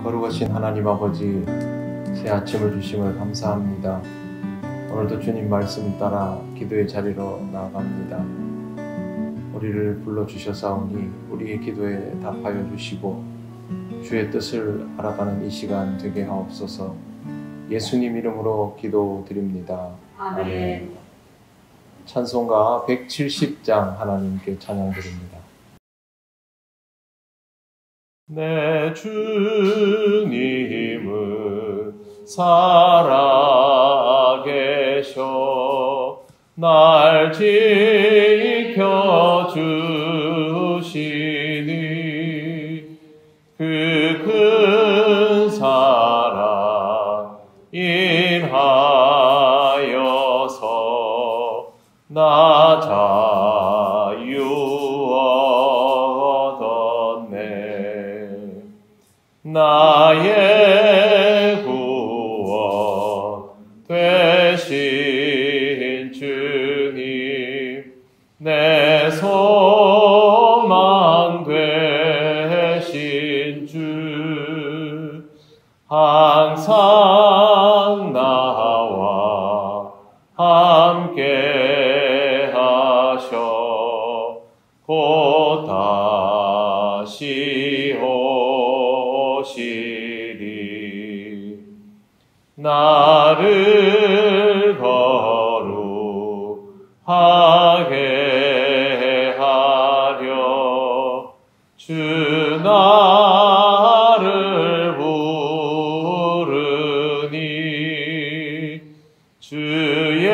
거룩하신 하나님 아버지, 새 아침을 주심을 감사합니다. 오늘도 주님 말씀 따라 기도의 자리로 나아갑니다. 우리를 불러주셔사오니 우리의 기도에 답하여 주시고 주의 뜻을 알아가는 이 시간 되게 하옵소서. 예수님 이름으로 기도드립니다. 아멘. 찬송가 170장 하나님께 찬양드립니다. 내 주님은 살아계셔 날 지켜주시니 그 큰 사랑 인하여서 나 자유 얻었네. 나의 구원 되신 주님, 내 소망 되신 주, 항상 나와 함께 하셔 곧 다시 오시리. 나를 거룩하게 하려 주 나를 부르니 주의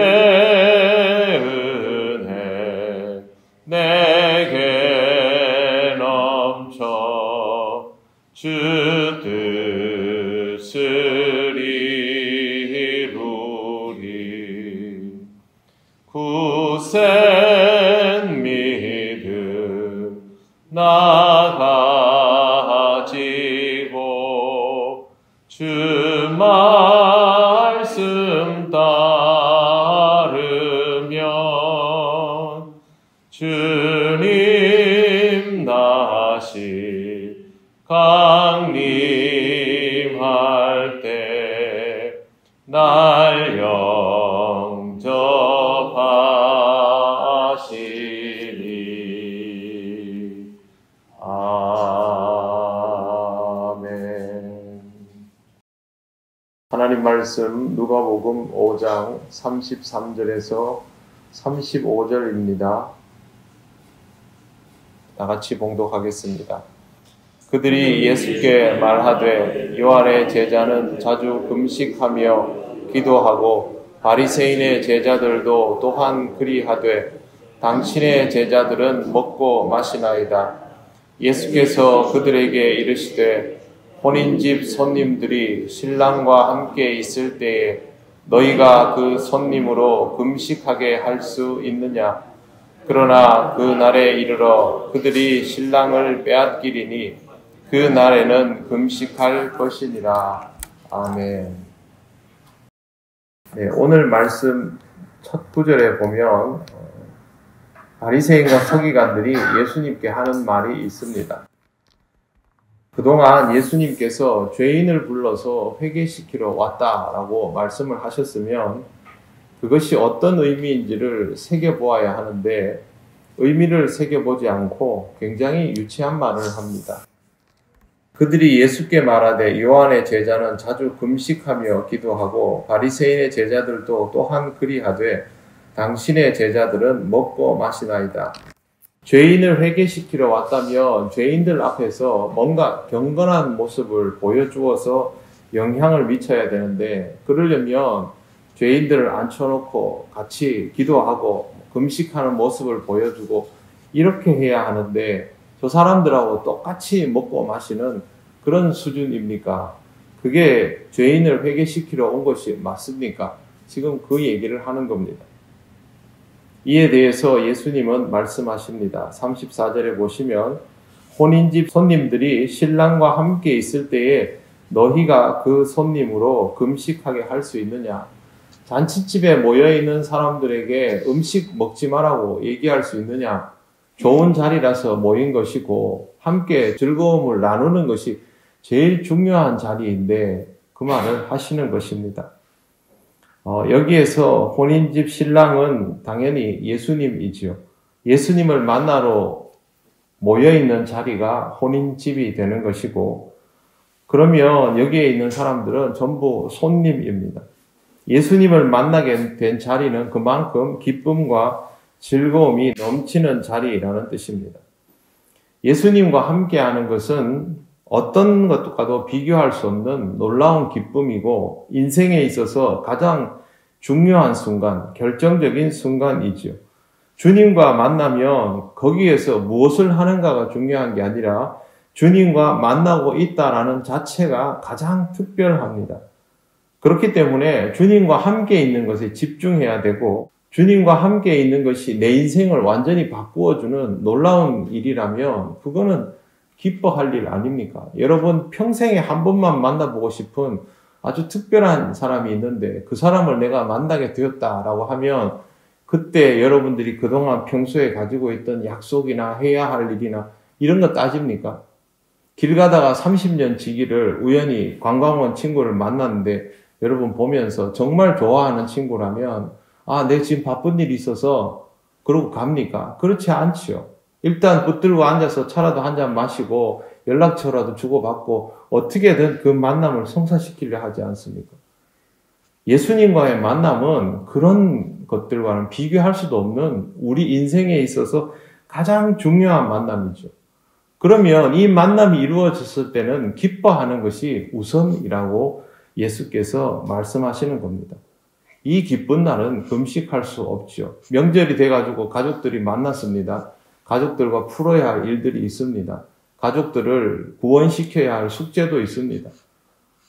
은혜 내게 넘쳐 주 뜻을 이루리. 굳센 믿음 나가지고 주 말씀 따르면 주님 다시 강림할 때 날 영접하시리. 아멘. 하나님 말씀 누가복음 5장 33절에서 35절입니다. 다 같이 봉독하겠습니다. 그들이 예수께 말하되 요한의 제자는 자주 금식하며 기도하고 바리새인의 제자들도 또한 그리하되 당신의 제자들은 먹고 마시나이다. 예수께서 그들에게 이르시되 혼인집 손님들이 신랑과 함께 있을 때에 너희가 그 손님으로 금식하게 할 수 있느냐? 그러나 그 날에 이르러 그들이 신랑을 빼앗기리니 그 날에는 금식할 것이니라. 아멘. 네, 오늘 말씀 첫 구절에 보면 바리새인과 서기관들이 예수님께 하는 말이 있습니다. 그동안 예수님께서 죄인을 불러서 회개시키러 왔다라고 말씀을 하셨으면 그것이 어떤 의미인지를 새겨보아야 하는데 의미를 새겨보지 않고 굉장히 유치한 말을 합니다. 그들이 예수께 말하되 요한의 제자는 자주 금식하며 기도하고 바리새인의 제자들도 또한 그리하되 당신의 제자들은 먹고 마시나이다. 죄인을 회개시키러 왔다면 죄인들 앞에서 뭔가 경건한 모습을 보여주어서 영향을 미쳐야 되는데 그러려면 죄인들을 앉혀놓고 같이 기도하고 금식하는 모습을 보여주고 이렇게 해야 하는데 저 사람들하고 똑같이 먹고 마시는 그런 수준입니까? 그게 죄인을 회개시키러 온 것이 맞습니까? 지금 그 얘기를 하는 겁니다. 이에 대해서 예수님은 말씀하십니다. 34절에 보시면 혼인집 손님들이 신랑과 함께 있을 때에 너희가 그 손님으로 금식하게 할 수 있느냐? 잔치집에 모여있는 사람들에게 음식 먹지 말라고 얘기할 수 있느냐? 좋은 자리라서 모인 것이고 함께 즐거움을 나누는 것이 제일 중요한 자리인데 그 말을 하시는 것입니다. 여기에서 혼인집 신랑은 당연히 예수님이지요. 예수님을 만나러 모여있는 자리가 혼인집이 되는 것이고, 그러면 여기에 있는 사람들은 전부 손님입니다. 예수님을 만나게 된 자리는 그만큼 기쁨과 즐거움이 넘치는 자리라는 뜻입니다. 예수님과 함께하는 것은 어떤 것과도 비교할 수 없는 놀라운 기쁨이고 인생에 있어서 가장 중요한 순간, 결정적인 순간이지요. 주님과 만나면 거기에서 무엇을 하는가가 중요한 게 아니라 주님과 만나고 있다라는 자체가 가장 특별합니다. 그렇기 때문에 주님과 함께 있는 것에 집중해야 되고 주님과 함께 있는 것이 내 인생을 완전히 바꾸어주는 놀라운 일이라면 그거는 기뻐할 일 아닙니까? 여러분 평생에 한 번만 만나보고 싶은 아주 특별한 사람이 있는데 그 사람을 내가 만나게 되었다라고 하면 그때 여러분들이 그동안 평소에 가지고 있던 약속이나 해야 할 일이나 이런 거 따집니까? 길 가다가 30년 지기를 우연히 관광원 친구를 만났는데 여러분 보면서 정말 좋아하는 친구라면 내 지금 바쁜 일이 있어서 그러고 갑니까? 그렇지 않지요. 일단 붙들고 앉아서 차라도 한 잔 마시고 연락처라도 주고받고 어떻게든 그 만남을 성사시키려 하지 않습니까? 예수님과의 만남은 그런 것들과는 비교할 수도 없는 우리 인생에 있어서 가장 중요한 만남이죠. 그러면 이 만남이 이루어졌을 때는 기뻐하는 것이 우선이라고 예수께서 말씀하시는 겁니다. 이 기쁜 날은 금식할 수 없죠. 명절이 돼가지고 가족들이 만났습니다. 가족들과 풀어야 할 일들이 있습니다. 가족들을 구원시켜야 할 숙제도 있습니다.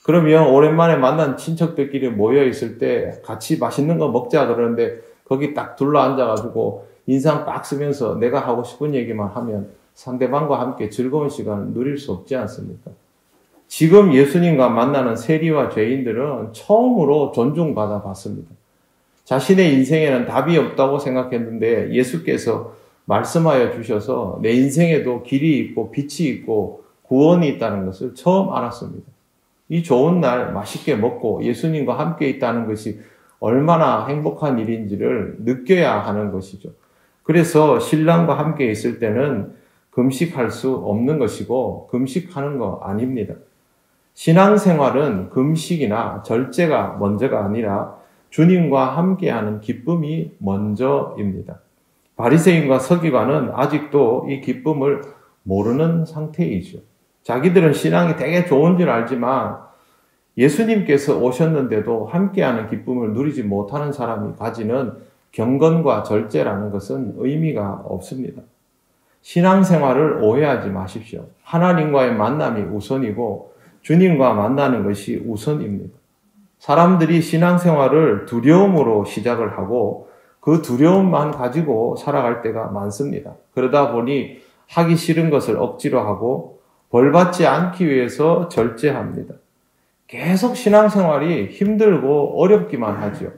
그러면 오랜만에 만난 친척들끼리 모여있을 때 같이 맛있는 거 먹자 그러는데 거기 딱 둘러앉아가지고 인상 빡 쓰면서 내가 하고 싶은 얘기만 하면 상대방과 함께 즐거운 시간을 누릴 수 없지 않습니까? 지금 예수님과 만나는 세리와 죄인들은 처음으로 존중받아 봤습니다. 자신의 인생에는 답이 없다고 생각했는데 예수께서 말씀하여 주셔서 내 인생에도 길이 있고 빛이 있고 구원이 있다는 것을 처음 알았습니다. 이 좋은 날 맛있게 먹고 예수님과 함께 있다는 것이 얼마나 행복한 일인지를 느껴야 하는 것이죠. 그래서 신랑과 함께 있을 때는 금식할 수 없는 것이고 금식하는 거 아닙니다. 신앙생활은 금식이나 절제가 먼저가 아니라 주님과 함께하는 기쁨이 먼저입니다. 바리새인과 서기관은 아직도 이 기쁨을 모르는 상태이죠. 자기들은 신앙이 되게 좋은 줄 알지만 예수님께서 오셨는데도 함께하는 기쁨을 누리지 못하는 사람이 가지는 경건과 절제라는 것은 의미가 없습니다. 신앙생활을 오해하지 마십시오. 하나님과의 만남이 우선이고 주님과 만나는 것이 우선입니다. 사람들이 신앙생활을 두려움으로 시작을 하고 그 두려움만 가지고 살아갈 때가 많습니다. 그러다 보니 하기 싫은 것을 억지로 하고 벌받지 않기 위해서 절제합니다. 계속 신앙생활이 힘들고 어렵기만 하죠.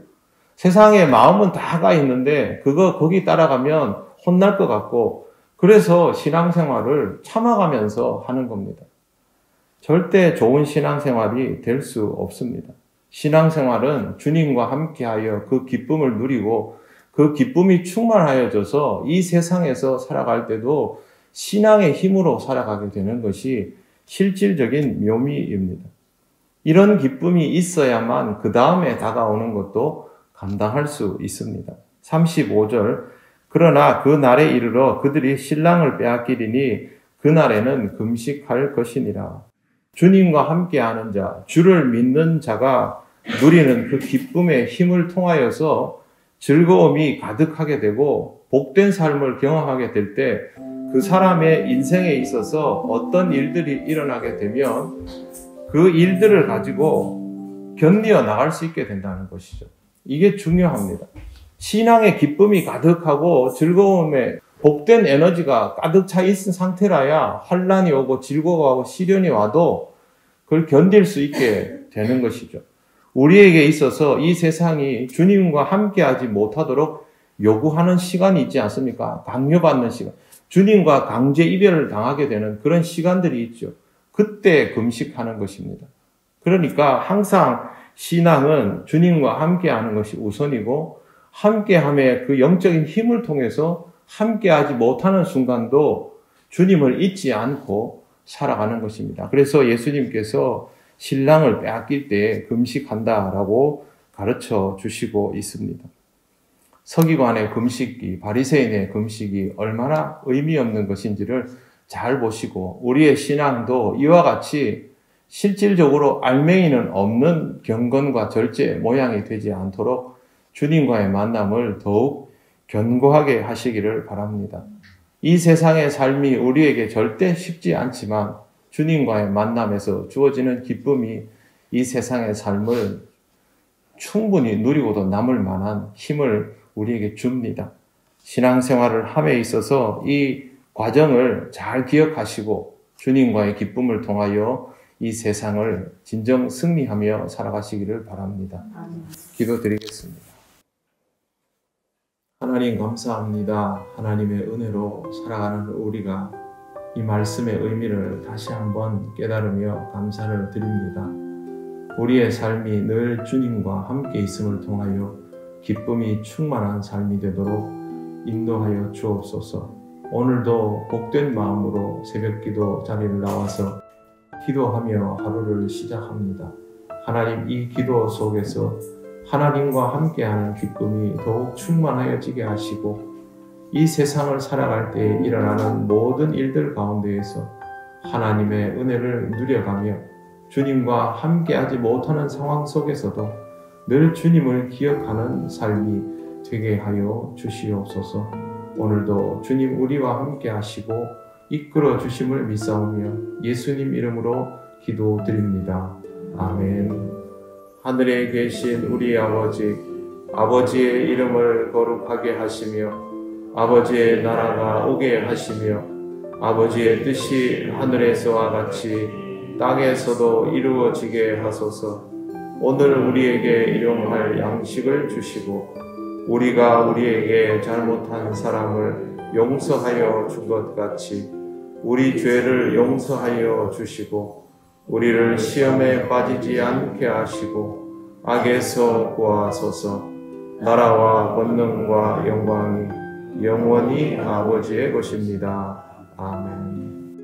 세상에 마음은 다 가 있는데 거기 따라가면 혼날 것 같고 그래서 신앙생활을 참아가면서 하는 겁니다. 절대 좋은 신앙생활이 될 수 없습니다. 신앙생활은 주님과 함께하여 그 기쁨을 누리고 그 기쁨이 충만하여져서 이 세상에서 살아갈 때도 신앙의 힘으로 살아가게 되는 것이 실질적인 묘미입니다. 이런 기쁨이 있어야만 그 다음에 다가오는 것도 감당할 수 있습니다. 35절 그러나 그 날에 이르러 그들이 신랑을 빼앗기리니 그날에는 금식할 것이니라. 주님과 함께하는 자, 주를 믿는 자가 누리는 그 기쁨의 힘을 통하여서 즐거움이 가득하게 되고 복된 삶을 경험하게 될 때 그 사람의 인생에 있어서 어떤 일들이 일어나게 되면 그 일들을 가지고 견디어 나갈 수 있게 된다는 것이죠. 이게 중요합니다. 신앙의 기쁨이 가득하고 즐거움에 복된 에너지가 가득 차 있는 상태라야 환란이 오고 질고가 오고 시련이 와도 그걸 견딜 수 있게 되는 것이죠. 우리에게 있어서 이 세상이 주님과 함께하지 못하도록 요구하는 시간이 있지 않습니까? 강요받는 시간. 주님과 강제 이별을 당하게 되는 그런 시간들이 있죠. 그때 금식하는 것입니다. 그러니까 항상 신앙은 주님과 함께하는 것이 우선이고, 함께함의 그 영적인 힘을 통해서 함께하지 못하는 순간도 주님을 잊지 않고 살아가는 것입니다. 그래서 예수님께서 신랑을 빼앗길 때 금식한다라고 가르쳐 주시고 있습니다. 서기관의 금식이, 바리새인의 금식이 얼마나 의미 없는 것인지를 잘 보시고, 우리의 신앙도 이와 같이 실질적으로 알맹이는 없는 경건과 절제 모양이 되지 않도록 주님과의 만남을 더욱 견고하게 하시기를 바랍니다. 이 세상의 삶이 우리에게 절대 쉽지 않지만 주님과의 만남에서 주어지는 기쁨이 이 세상의 삶을 충분히 누리고도 남을 만한 힘을 우리에게 줍니다. 신앙생활을 함에 있어서 이 과정을 잘 기억하시고 주님과의 기쁨을 통하여 이 세상을 진정 승리하며 살아가시기를 바랍니다. 기도드리겠습니다. 하나님 감사합니다. 하나님의 은혜로 살아가는 우리가 이 말씀의 의미를 다시 한번 깨달으며 감사를 드립니다. 우리의 삶이 늘 주님과 함께 있음을 통하여 기쁨이 충만한 삶이 되도록 인도하여 주옵소서. 오늘도 복된 마음으로 새벽기도 자리를 나와서 기도하며 하루를 시작합니다. 하나님, 이 기도 속에서 하나님과 함께하는 기쁨이 더욱 충만하여지게 하시고, 이 세상을 살아갈 때 일어나는 모든 일들 가운데에서 하나님의 은혜를 누려가며 주님과 함께하지 못하는 상황 속에서도 늘 주님을 기억하는 삶이 되게 하여 주시옵소서. 오늘도 주님 우리와 함께 하시고 이끌어 주심을 믿사오며 예수님 이름으로 기도드립니다. 아멘. 하늘에 계신 우리 아버지, 아버지의 이름을 거룩하게 하시며 아버지의 나라가 오게 하시며 아버지의 뜻이 하늘에서와 같이 땅에서도 이루어지게 하소서. 오늘 우리에게 일용할 양식을 주시고 우리가 우리에게 잘못한 사람을 용서하여 준 것 같이 우리 죄를 용서하여 주시고 우리를 시험에 빠지지 않게 하시고 악에서 구하소서. 나라와 권능과 영광이 영원히 아버지의 것입니다. 아멘.